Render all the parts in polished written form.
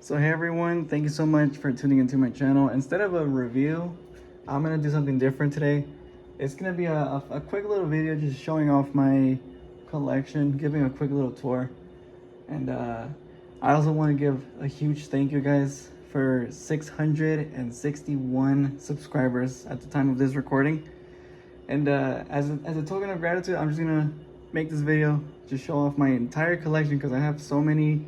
So hey everyone, thank you so much for tuning into my channel. Instead of a review, I'm gonna do something different today. It's gonna be a quick little video just showing off my collection, giving a quick little tour. And I also want to give a huge thank you guys for 661 subscribers at the time of this recording. And as a token of gratitude, I'm just gonna make this video just show off my entire collection because I have so many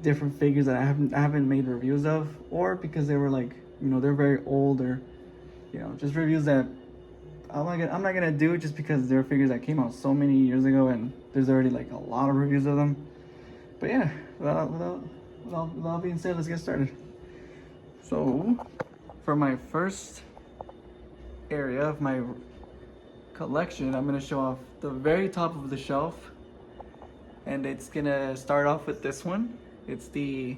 different figures that I haven't made reviews of, or because they were like, they're very old, or just reviews that I'm not gonna do just because they're figures that came out so many years ago and there's already like a lot of reviews of them. But yeah, without being said, let's get started. So for my first area of my collection, I'm gonna show off the very top of the shelf, and it's gonna start off with this one. It's the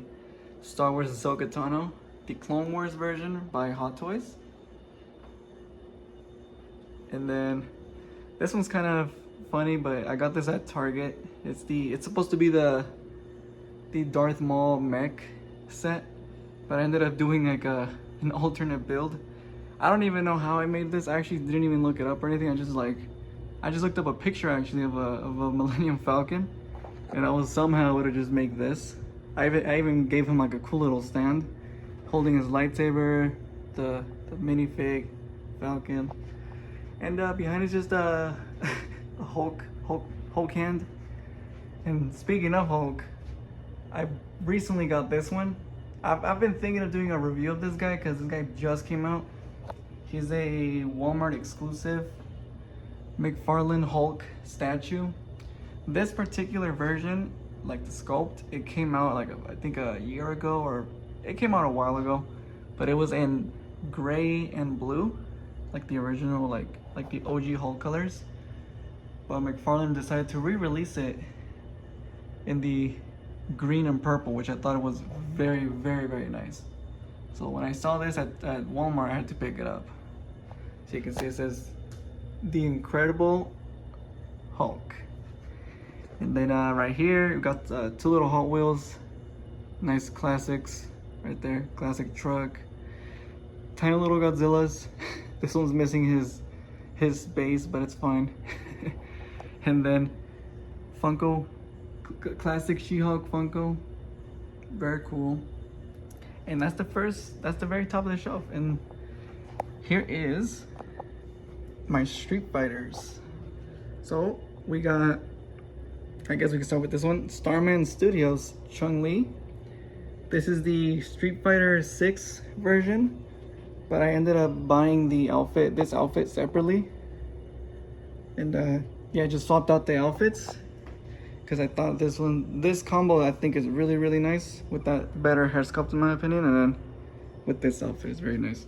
Star Wars Ahsoka Tano, the Clone Wars version by Hot Toys. And then this one's kind of funny, but I got this at Target. It's supposed to be the Darth Maul mech set, but I ended up doing like an alternate build. I don't even know how I made this. I actually didn't even look it up or anything. I just looked up a picture actually of a Millennium Falcon, and I was somehow able to just make this. I even gave him like a cool little stand, holding his lightsaber, the minifig Falcon, and behind is just a Hulk hand. And speaking of Hulk, I recently got this one. I've been thinking of doing a review of this guy because this guy just came out. He's a Walmart exclusive McFarlane Hulk statue. This particular version, like the sculpt, it came out like I think a year ago, or it came out a while ago, but it was in gray and blue, like the original, like the OG Hulk colors. But McFarlane decided to re-release it in the green and purple, which I thought was very, very, very nice. So when I saw this at Walmart, I had to pick it up. So you can see it says The Incredible Hulk. And then right here, we've got two little Hot Wheels. Nice classics right there. Classic truck. Tiny little Godzillas. This one's missing his base, but it's fine. And then Funko. Classic She-Hulk Funko. Very cool. And that's the very top of the shelf. And here is my Street Fighters. So we got, I guess we can start with this one. Starman Studios Chun-Li. This is the Street Fighter 6 version, but I ended up buying this outfit separately. And yeah, I just swapped out the outfits because I thought this combo I think is really, really nice with that better hair sculpt in my opinion, and then with this outfit is very nice.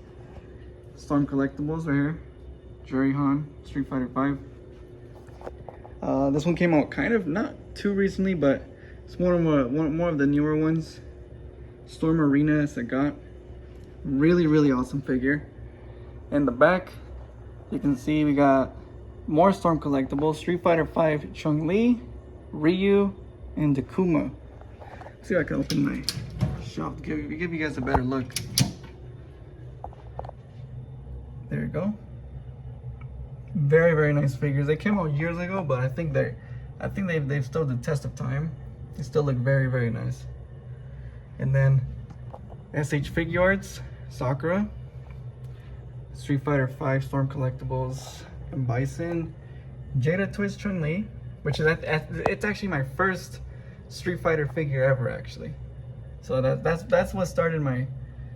Storm Collectibles right here. Jerry Han, Street Fighter 5. This one came out kind of not too recently, but it's more of the newer ones. Storm Arena Sagat. Really, really awesome figure. In the back, you can see we got more Storm Collectibles. Street Fighter 5 Chun-Li, Ryu, and Dakuma. Let's see if I can open my shop to give you guys a better look. There you go. Very, very nice figures. They came out years ago, but I think they've stood the test of time. They still look very, very nice. And then SH Figuarts, Sakura, Street Fighter 5 Storm Collectibles, and Bison, Jada Toys Chun-Li, which is it's actually my first Street Fighter figure ever, actually. So that's what started my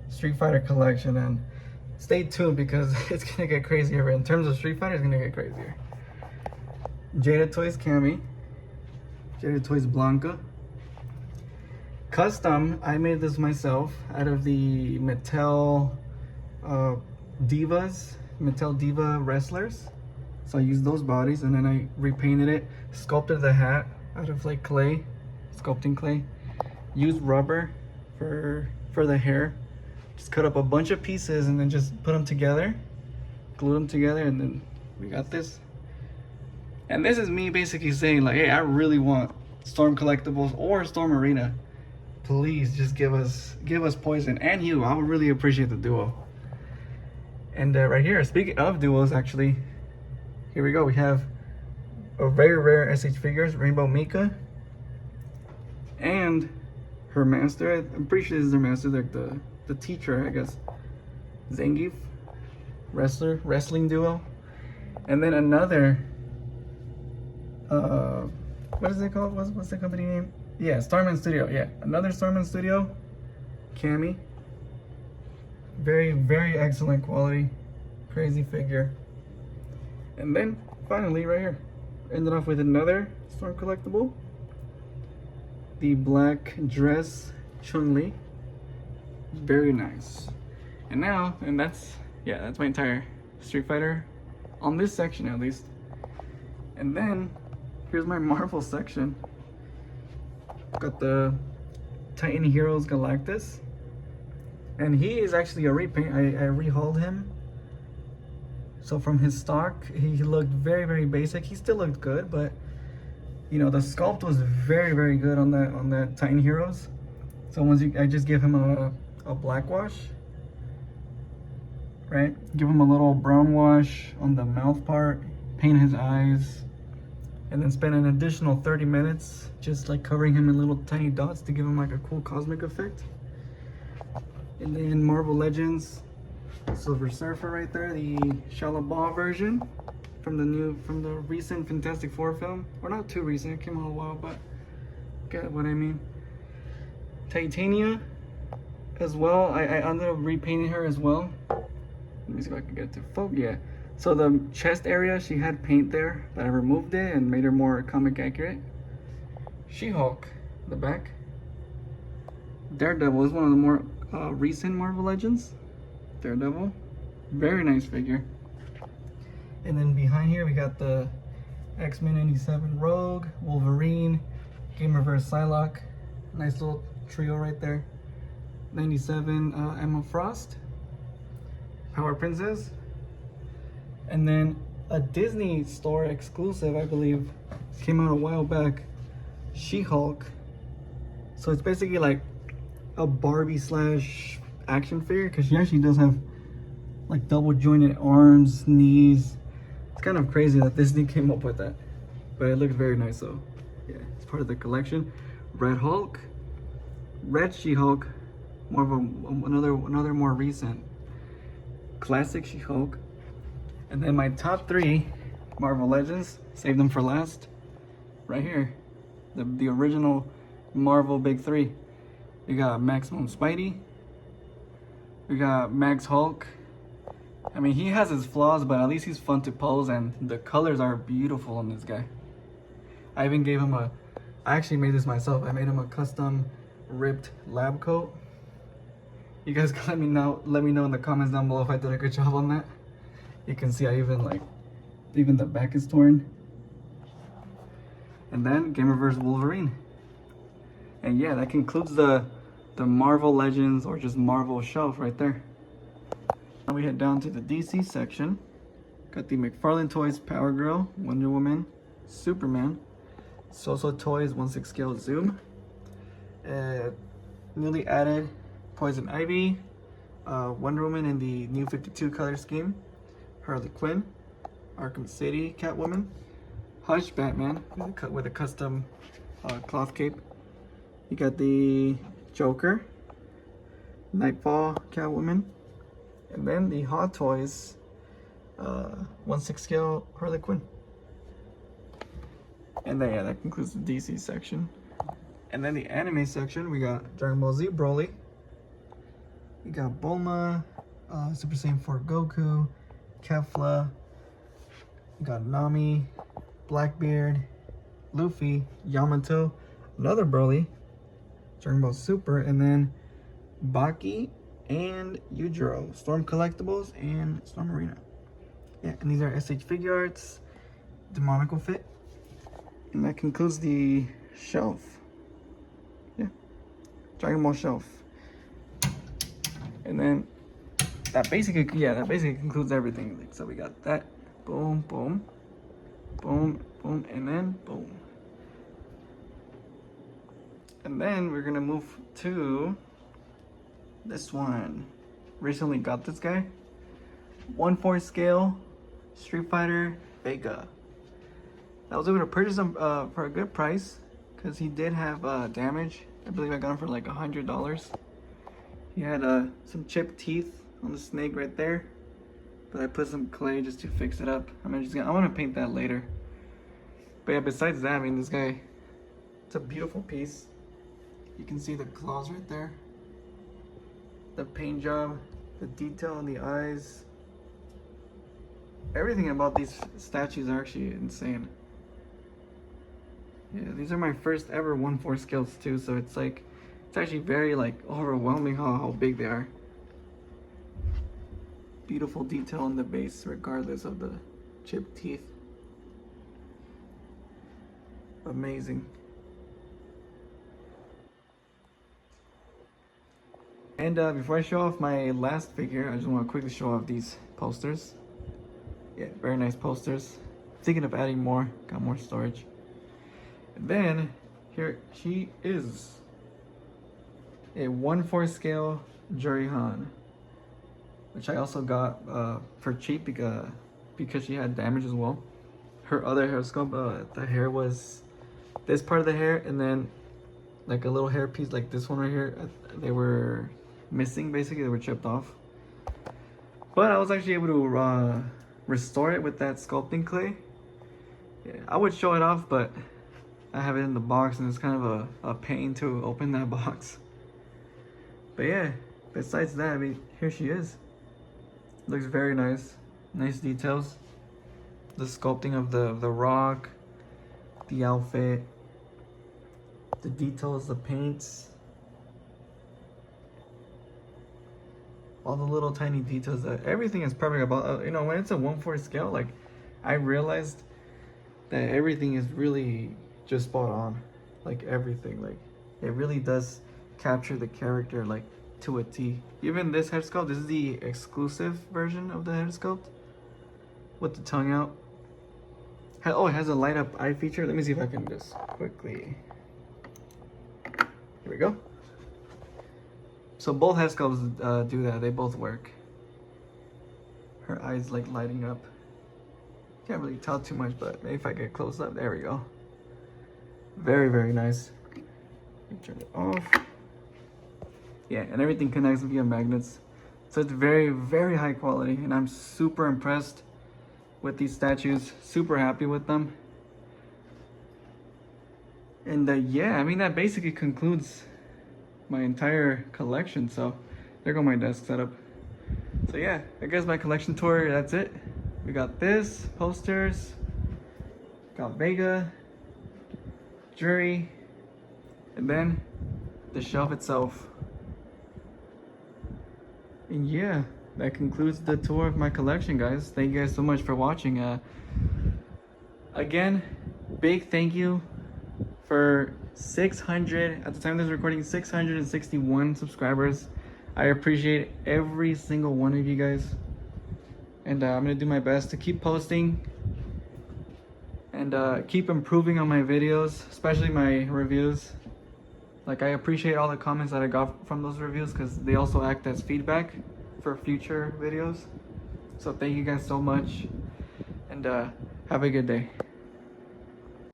Street Fighter collection, and stay tuned because it's gonna get crazier. In terms of Street Fighter, it's gonna get crazier. Jada Toys Cammy, Jada Toys Blanca. Custom, I made this myself out of the Mattel Mattel Diva wrestlers. So I used those bodies and then I repainted it, sculpted the hat out of like clay, sculpting clay. Used rubber for the hair. Just cut up a bunch of pieces and then just put them together, glue them together, and then we got this. And this is me basically saying like, hey, I really want Storm Collectibles or Storm Arena. please just give us Poison and Hugh. I would really appreciate the duo. And right here, speaking of duos, actually, here we go. We have a very rare SH Figures, Rainbow Mika, and her master. I'm pretty sure this is her master, like the teacher, I guess. Zangief, wrestling duo. And then another, what is it called? What's the company name? Yeah, Starman Studio. Yeah, another Starman Studio, Cammy. Very, very excellent quality, crazy figure. And then finally, right here, ended off with another Storm collectible, the black dress Chun-Li. Very nice. And now, that's my entire Street Fighter on this section at least. And then here's my Marvel section. Got the Titan Heroes Galactus, and he is actually a repaint. I rehauled him. So from his stock, he looked very, very basic. He still looked good, but you know, the sculpt was very, very good on that Titan Heroes. So I just give him a black wash, right? Give him a little brown wash on the mouth part, paint his eyes, and then spend an additional 30 minutes just like covering him in little tiny dots to give him like a cool cosmic effect. And then Marvel Legends Silver Surfer right there, the Shia LaBeouf version from the recent Fantastic Four film. Or not too recent, it came out a while, but get what I mean. Titania as well. I ended up repainting her as well. Let me see if I can get to focus. Yeah. So the chest area, she had paint there, but I removed it and made her more comic accurate. She-Hulk, the back. Daredevil is one of the more recent Marvel Legends. Daredevil, very nice figure. And then behind here we got the X-Men 97 Rogue, Wolverine, Game Reverse Psylocke. Nice little trio right there. 97 Emma Frost, Power Princess. And then a Disney Store exclusive, I believe, came out a while back, She-Hulk. So it's basically like a Barbie slash action figure, because she actually does have like double jointed arms, knees. It's kind of crazy that Disney came up with that, but it looks very nice. So yeah, it's part of the collection. Red Hulk, Red She-Hulk, more of another more recent classic She-Hulk. And then my top 3 Marvel Legends, save them for last, right here, the original Marvel Big 3. We got Maximum Spidey, we got Max Hulk. I mean, he has his flaws, but at least he's fun to pose, and the colors are beautiful on this guy. I even gave him I actually made this myself. I made him a custom ripped lab coat. You guys can let me know in the comments down below if I did a good job on that. You can see I even the back is torn. And then Gamerverse Wolverine. And yeah, that concludes the Marvel Legends, or just Marvel shelf right there. Now we head down to the DC section. Got the McFarlane Toys Power Girl, Wonder Woman, Superman, So-So Toys 1/6 scale zoom. Newly added Poison Ivy, Wonder Woman in the new 52 color scheme, Harley Quinn, Arkham City Catwoman, Hush Batman with a custom cloth cape. You got the Joker, Nightfall Catwoman, and then the Hot Toys 1/6 scale Harley Quinn. And then, yeah, that concludes the DC section. And then the anime section, we got Dragon Ball Z Broly, we got Bulma, Super Saiyan 4 Goku, Kefla, we got Nami, Blackbeard, Luffy, Yamato, another Broly, Dragon Ball Super, and then Baki and Yujiro, Storm Collectibles and Storm Arena. Yeah, and these are SH Figure Arts, Demonical Fit. And that concludes the shelf. Yeah, Dragon Ball shelf. And then that basically concludes everything. Like, so we got that, boom, boom, boom, boom, and then boom. And then we're gonna move to this one. Recently got this guy. 1/4 scale Street Fighter Vega. I was able to purchase him for a good price because he did have damage. I believe I got him for like $100. He had some chipped teeth on the snake right there, but I put some clay just to fix it up. I want to paint that later. But yeah, besides that, I mean, this guy, it's a beautiful piece. You can see the claws right there, the paint job, the detail in the eyes. Everything about these statues are actually insane. Yeah, these are my first ever 1/4 scales too, so it's like, it's actually very like overwhelming how big they are. Beautiful detail on the base regardless of the chipped teeth. Amazing. And before I show off my last figure, I just want to quickly show off these posters. Yeah, very nice posters. Thinking of adding more, got more storage. And then here she is, a 1/4 scale Juri Han, which I also got for cheap because she had damage as well. Her other hair sculpt, the hair was this part of the hair, and then like a little hair piece like this one right here, they were missing. Basically, they were chipped off. But I was actually able to restore it with that sculpting clay. Yeah, I would show it off, but I have it in the box and it's kind of a pain to open that box. But yeah, besides that, I mean, here she is. Looks very nice. Nice details. The sculpting of the rock, the outfit, the details, the paints, all the little tiny details. That everything is perfect about. You know, when it's a 1/4 scale, like I realized that everything is really just spot on. Like everything, like it really does capture the character like to a T. Even this head sculpt, this is the exclusive version of the head sculpt with the tongue out. Oh, it has a light up eye feature. Let me see if I can just quickly. Here we go. So both head sculpts do that. They both work. Her eyes like lighting up. Can't really tell too much, but maybe if I get close up, there we go. Very, very nice. Turn it off. Yeah, and everything connects via magnets. So it's very, very high quality, and I'm super impressed with these statues. Super happy with them. And yeah, I mean, that basically concludes my entire collection. So there go my desk setup. So yeah, I guess my collection tour, that's it. We got this, posters, got Vega, Juri, and then the shelf itself. And yeah, that concludes the tour of my collection, guys. Thank you guys so much for watching. Again, big thank you for 600, at the time of this recording, 661 subscribers. I appreciate every single one of you guys. And I'm gonna do my best to keep posting and keep improving on my videos, especially my reviews. Like, I appreciate all the comments that I got from those reviews because they also act as feedback for future videos. So thank you guys so much, and have a good day.